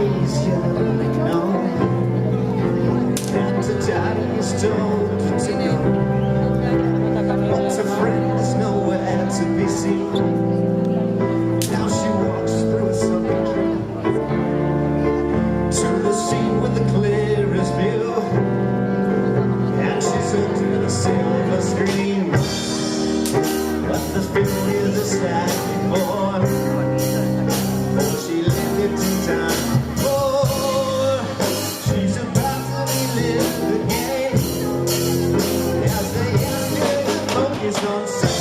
easier than know. And the daddy is told to go, but her friend is nowhere to be seen. Now she walks through a sunny dream to the scene with the clearest view, and she's under the silver screen. But the film is a sad before, for she lived in time. Oh, she's about to relive again as the youngsters focus on sex.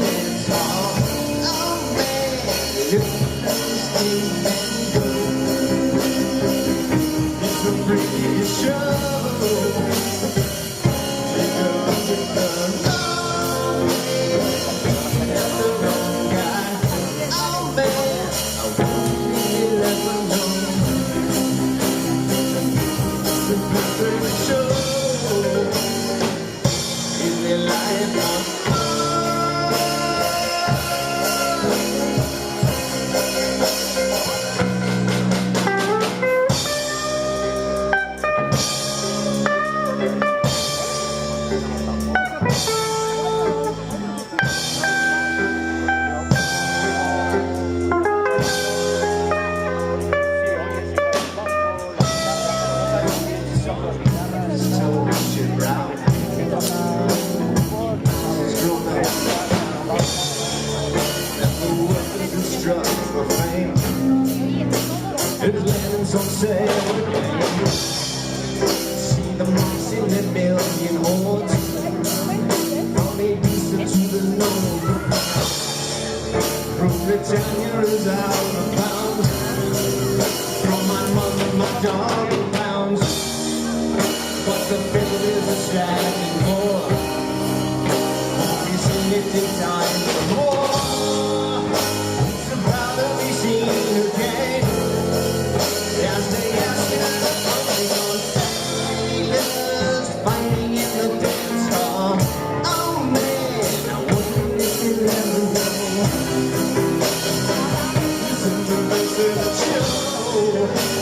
It's all, oh man, look at this thing and go. It's a pretty show. It lands on sale again. See the monks in their million hordes, from Ibiza to the north. From Britannia is out of bounds, from my mother, my dog pounds. But the bill is a standing more. He's in it in time for more. It's about to be seen again. As they ask you on sailors fighting in the dance hall. Oh man, I wonder if you'll ever know. Listen to the show.